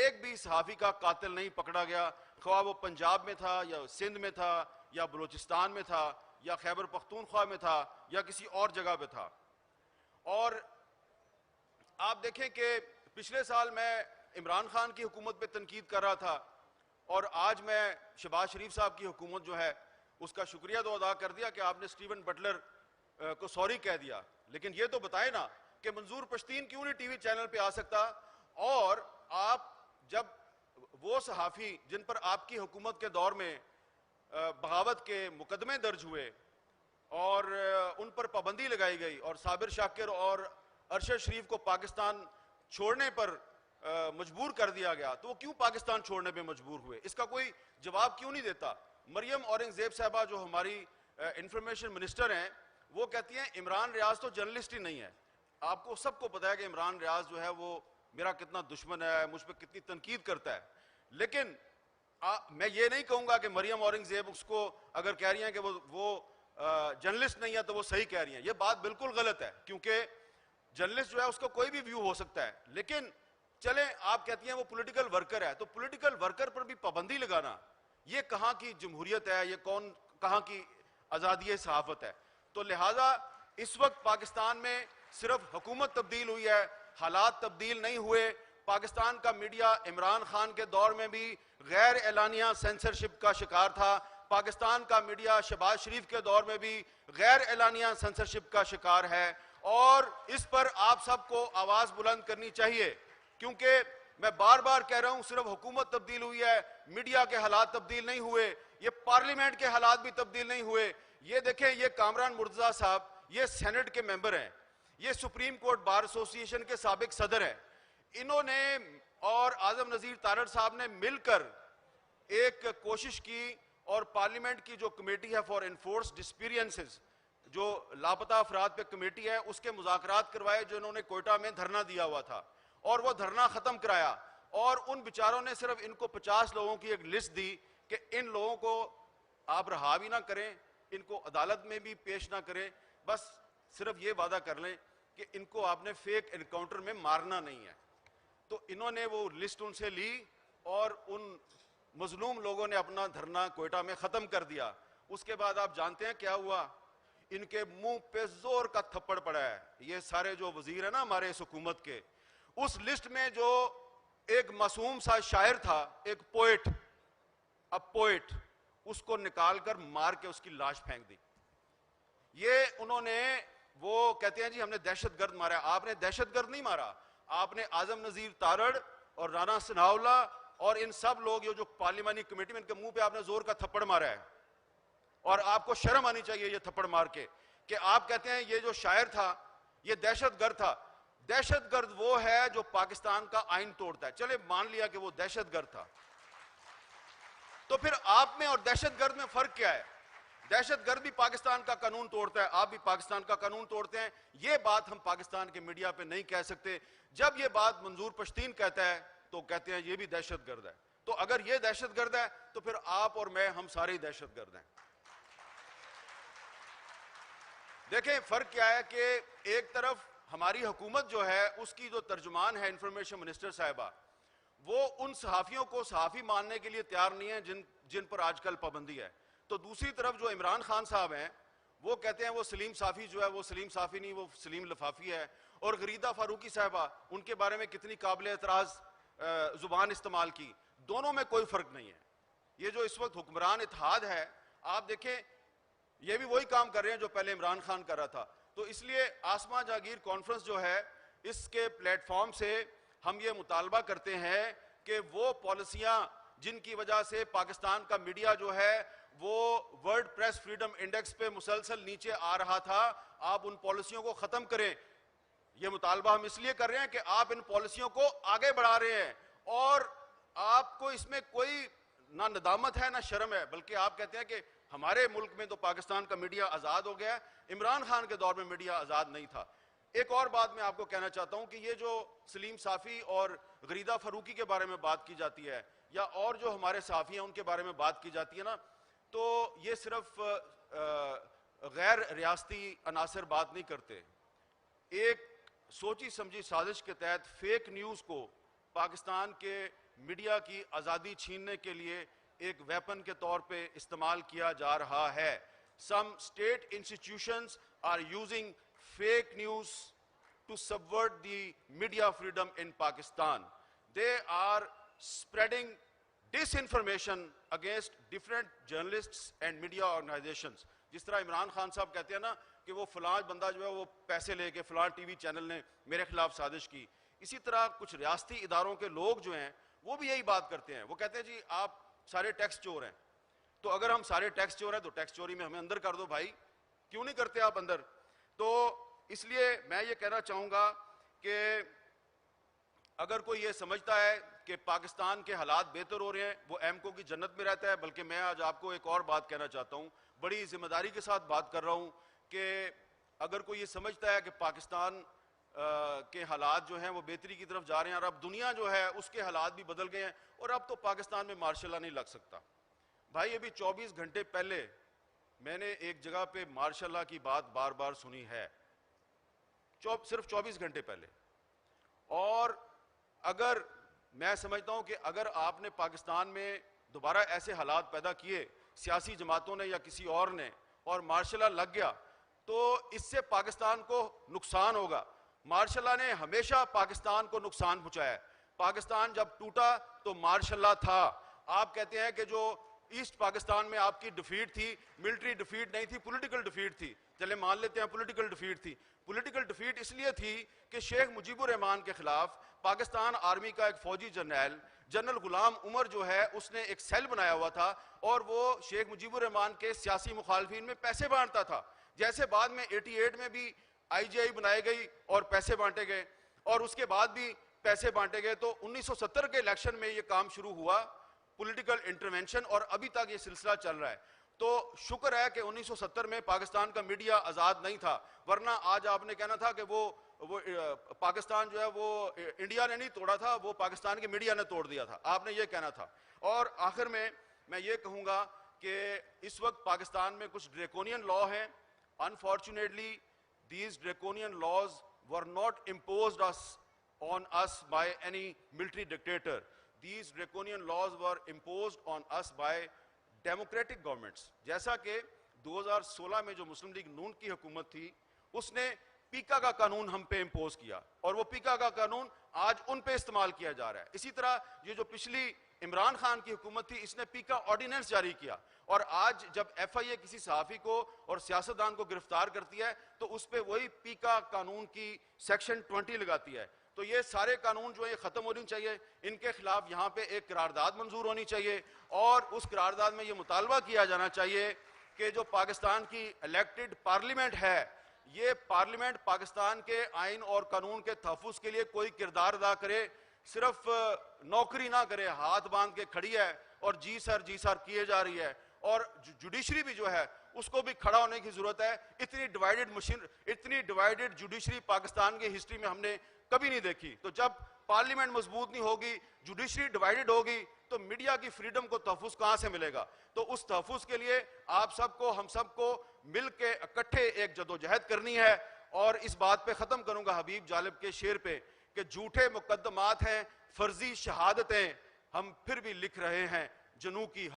एक भी सहाफ़ी का कातिल नहीं पकड़ा गया, ख्वाह वो पंजाब में था या सिंध में था या बलूचिस्तान में था या खैबर पख्तूनख्वा में था या किसी और जगह पे था। और आप देखें कि पिछले साल मैं इमरान खान की हुकूमत पे तनकीद कर रहा था और आज मैं शहबाज शरीफ साहब की हुकूमत जो है उसका शुक्रिया तो अदा कर दिया कि आपने स्टीवन बटलर को सॉरी कह दिया, लेकिन ये तो बताए ना कि मंजूर पश्तीन क्यों नहीं टीवी चैनल पे आ सकता। और आप जब वो सहाफ़ी जिन पर आपकी हुकूमत के दौर में बगावत के मुकदमे दर्ज हुए और उन पर पाबंदी लगाई गई और साबिर शाकिर और अरशद शरीफ को पाकिस्तान छोड़ने पर मजबूर कर दिया गया, तो वो क्यों पाकिस्तान छोड़ने पे मजबूर हुए, इसका कोई जवाब क्यों नहीं देता। मरियम औरंगजेब साहबा जो हमारी इंफॉर्मेशन मिनिस्टर हैं, वो कहती हैं इमरान रियाज तो जर्नलिस्ट ही नहीं है। आपको सबको पता है कि इमरान रियाज जो है वो मेरा कितना दुश्मन है, मुझ पर कितनी तनकीद करता है, लेकिन मैं ये नहीं कहूंगा कि मरियम औरंगजेब उसको अगर कह रही हैं कि वो जर्नलिस्ट नहीं है तो वो सही कह रही हैं। ये बात बिल्कुल गलत है, क्योंकि जर्नलिस्ट जो है उसका कोई भी व्यू हो सकता है, लेकिन चले आप कहती हैं वो पॉलिटिकल वर्कर है, तो पॉलिटिकल वर्कर पर भी पाबंदी लगाना ये कहां की जमहूरियत है, ये कहां की आजादी सहाफत है। तो लिहाजा इस वक्त पाकिस्तान में सिर्फ हुकूमत तब्दील हुई है, हालात तब्दील नहीं हुए। पाकिस्तान का मीडिया इमरान खान के दौर में भी गैर एलानिया सेंसरशिप का शिकार था, पाकिस्तान का मीडिया शहबाज शरीफ के दौर में भी गैर एलानिया सेंसरशिप का शिकार है, और इस पर आप सबको आवाज बुलंद करनी चाहिए, क्योंकि मैं बार बार कह रहा हूं सिर्फ हुकूमत तब्दील हुई है, मीडिया के हालात तब्दील नहीं हुए, ये पार्लियामेंट के हालात भी तब्दील नहीं हुए। ये देखें, ये कामरान मुर्तजा साहब ये सेनेट के मेंबर हैं, ये सुप्रीम कोर्ट बार एसोसिएशन के साबिक सदर हैं, इन्होंने और आजम नजीर तारड़ साहब ने मिलकर एक कोशिश की और पार्लियामेंट की जो कमेटी है फॉर एनफोर्स डिस्पीरियंसेस, जो लापता अफराद पे कमेटी है, उसके मुज़ाकरात करवाए, जो इन्होंने कोयटा में धरना दिया हुआ था, और वो धरना खत्म कराया। और उन बेचारों ने सिर्फ इनको 50 लोगों की एक लिस्ट दी कि इन लोगों को आप रहा भी ना करें, इनको अदालत में भी पेश ना करें, बस सिर्फ ये वादा कर लें कि इनको आपने फेक एनकाउंटर में मारना नहीं है। तो इन्होंने वो लिस्ट उनसे ली और उन मजलूम लोगों ने अपना धरना कोयटा में खत्म कर दिया। उसके बाद आप जानते हैं क्या हुआ, इनके मुंह पे जोर का थप्पड़ पड़ा है। ये सारे जो वजीर है ना हमारे इस हुकूमत के, उस लिस्ट में जो एक मासूम सा शायर था, एक पोएट, अब पोएट, उसको निकालकर मार के उसकी लाश फेंक दी। ये उन्होंने, वो कहते हैं जी हमने दहशतगर्द मारा। आपने दहशतगर्द नहीं मारा, आपने आजम नजीर तारड़ और राना सनाउल्लाह और इन सब लोग जो पार्लियामानी कमेटी में, इनके मुंह पे आपने जोर का थप्पड़ मारा है। और आपको शर्म आनी चाहिए ये थप्पड़ मार के कि आप कहते हैं ये जो शायर था ये दहशतगर्द था। दहशतगर्द वो है जो पाकिस्तान का आइन तोड़ता है। चले मान लिया कि वो दहशतगर्द था, तो फिर आप में और दहशतगर्द में फर्क क्या है? दहशतगर्द भी पाकिस्तान का कानून तोड़ता है, आप भी पाकिस्तान का कानून तोड़ते हैं। ये बात हम पाकिस्तान के मीडिया पे नहीं कह सकते। जब ये बात मंजूर पश्तीन कहता है तो कहते हैं ये भी दहशतगर्द है। तो अगर ये दहशतगर्द है तो फिर आप और मैं, हम सारे ही दहशतगर्द हैं। देखें फर्क क्या है कि एक तरफ हमारी हुकूमत जो है उसकी जो तर्जुमान है इंफॉर्मेशन मिनिस्टर साहिबा, वो उन सहाफियों को सहाफी मानने के लिए तैयार नहीं है जिन पर आजकल पाबंदी है। तो दूसरी तरफ जो इमरान खान साहब हैं वो कहते हैं वो सलीम साफी जो है वो सलीम साफी नहीं, वो सलीम लफाफी है। और गरीदा फारूकी साहबा, उनके बारे में कितनी काबिल एतराज जुबान इस्तेमाल की। दोनों में कोई फर्क नहीं है। ये जो इस वक्त हुक्मरान इत्तेहाद है, आप देखें ये भी वही काम कर रहे हैं जो पहले इमरान खान कर रहा था। तो इसलिए आसमा जागीर कॉन्फ्रेंस जो है, इसके प्लेटफॉर्म से हम ये मुतालबा करते हैं कि वो पॉलिसियां जिनकी वजह से पाकिस्तान का मीडिया जो है वो वर्ल्ड प्रेस फ्रीडम इंडेक्स पे मुसलसल नीचे आ रहा था, आप उन पॉलिसियों को खत्म करें। ये मुतालबा हम इसलिए कर रहे हैं कि आप इन पॉलिसियों को आगे बढ़ा रहे हैं और आपको इसमें कोई ना नदामत है ना शर्म है, बल्कि आप कहते हैं कि हमारे मुल्क में तो पाकिस्तान का मीडिया आजाद हो गया, इमरान खान के दौर में मीडिया आजाद नहीं था। एक और बात मैं आपको कहना चाहता हूं कि ये जो सलीम साफी और गरीदा फारूकी के बारे में बात की जाती है या और जो हमारे साफी हैं उनके बारे में बात की जाती है ना, तो ये सिर्फ गैर रियासती अनासर बात नहीं करते। एक सोची समझी साजिश के तहत फेक न्यूज को पाकिस्तान के मीडिया की आज़ादी छीनने के लिए एक वेपन के तौर पे इस्तेमाल किया जा रहा है। Some state institutions are using fake news to subvert the media freedom in Pakistan. They are spreading disinformation against different journalists and media organizations. जिस तरह इमरान खान साहब कहते हैं ना कि वो फलां बंदा जो है वो पैसे लेके फलां टीवी चैनल ने मेरे खिलाफ साजिश की, इसी तरह कुछ रियासती इदारों के लोग जो हैं वो भी यही बात करते हैं। वो कहते हैं जी आप सारे टैक्स चोर हैं, तो अगर हम सारे टैक्स चोर हैं तो टैक्स चोरी में हमें अंदर कर दो भाई, क्यों नहीं करते आप अंदर। तो इसलिए मैं ये कहना चाहूँगा कि अगर कोई ये समझता है कि पाकिस्तान के हालात बेहतर हो रहे हैं, वो एमको की जन्नत में रहता है। बल्कि मैं आज आपको एक और बात कहना चाहता हूँ, बड़ी जिम्मेदारी के साथ बात कर रहा हूँ कि अगर कोई ये समझता है कि पाकिस्तान के हालात जो हैं वो बेहतरी की तरफ जा रहे हैं और अब दुनिया जो है उसके हालात भी बदल गए हैं और अब तो पाकिस्तान में मार्शल लॉ नहीं लग सकता। भाई अभी 24 घंटे पहले मैंने एक जगह पे मार्शल लॉ की बात बार बार सुनी है, सिर्फ 24 घंटे पहले। और अगर मैं समझता हूं कि अगर आपने पाकिस्तान में दोबारा ऐसे हालात पैदा किए सियासी जमातों ने या किसी और ने और मार्शल लॉ लग गया तो इससे पाकिस्तान को नुकसान होगा। मार्शल लॉ ने हमेशा पाकिस्तान को नुकसान पहुंचाया है। पाकिस्तान जब टूटा तो मार्शल लॉ था। आप कहते हैं कि जो ईस्ट पाकिस्तान में आपकी डिफीट थी, मिलिट्री डिफीट नहीं थी, पॉलिटिकल डिफीट थी। चले मान लेते हैं पॉलिटिकल डिफीट थी। पॉलिटिकल डिफीट इसलिए थी कि शेख मुजीबुर रहमान के खिलाफ पाकिस्तान आर्मी का एक फौजी जनरल गुलाम उमर जो है उसने एक सेल बनाया हुआ था और वो शेख मुजीबुर रहमान के सियासी मुखालफिन में पैसे बांटता था। जैसे बाद में 88 में भी IGI बनाई गई और पैसे बांटे गए और उसके बाद भी पैसे बांटे गए, तो 1970 के इलेक्शन में ये काम शुरू हुआ, पॉलिटिकल इंटरवेंशन, और अभी तक ये सिलसिला चल रहा है। तो शुक्र है कि 1970 में पाकिस्तान का मीडिया आज़ाद नहीं था, वरना आज आपने कहना था कि वो पाकिस्तान जो है वो इंडिया ने नहीं तोड़ा था, वो पाकिस्तान के मीडिया ने तोड़ दिया था, आपने ये कहना था। और आखिर में मैं ये कहूँगा कि इस वक्त पाकिस्तान में कुछ ड्रैकोनियन लॉ हैं। Unfortunately these draconian laws were not imposed on us by any military dictator. These draconian laws were imposed on us by democratic governments. जैसा कि 2016 में जो मुस्लिम लीग नून की हुकूमत थी उसने पीका का कानून हम पे इम्पोज किया और वो पीका का कानून आज उन पे इस्तेमाल किया जा रहा है। इसी तरह ये जो पिछली इमरान खान की हुकूमत थी इसने पीका ऑर्डिनेंस जारी किया और आज जब FIA किसी सहाफ़ी को और सियासतदान को गिरफ्तार करती है तो उस पर वही पीका कानून की सेक्शन 20 लगाती है। तो ये सारे कानून जो है ख़त्म होनी चाहिए, इनके खिलाफ यहाँ पे एक करारदाद मंजूर होनी चाहिए और उस करारदाद में ये मुतालबा किया जाना चाहिए कि जो पाकिस्तान की इलेक्टेड पार्लियामेंट है, ये पार्लियामेंट पाकिस्तान के आइन और कानून के तहफ़्फ़ुज़ के लिए कोई किरदार अदा करे, सिर्फ नौकरी ना करे, हाथ बांध के खड़ी है और जी सर किए जा रही है। और जुडिशरी भी जो है उसको भी खड़ा होने की जरूरत है। इतनी डिवाइडेड जुडिशरी पाकिस्तान की हिस्ट्री में हमने कभी नहीं देखी। तो जब पार्लियामेंट मजबूत नहीं होगी, जुडिशरी डिवाइडेड होगी, तो मीडिया की फ्रीडम को तहफ़्फ़ुज़ कहां से मिलेगा। तो उस तहफ़्फ़ुज़ के लिए आप सबको, हम सबको मिल के इकट्ठे एक जदोजहद करनी है। और इस बात पे ख़त्म करूंगा हबीब जालिब के शेर पे कि झूठे मुकद्दमात हैं, फर्जी शहादतें, हम फिर भी लिख रहे हैं जनू की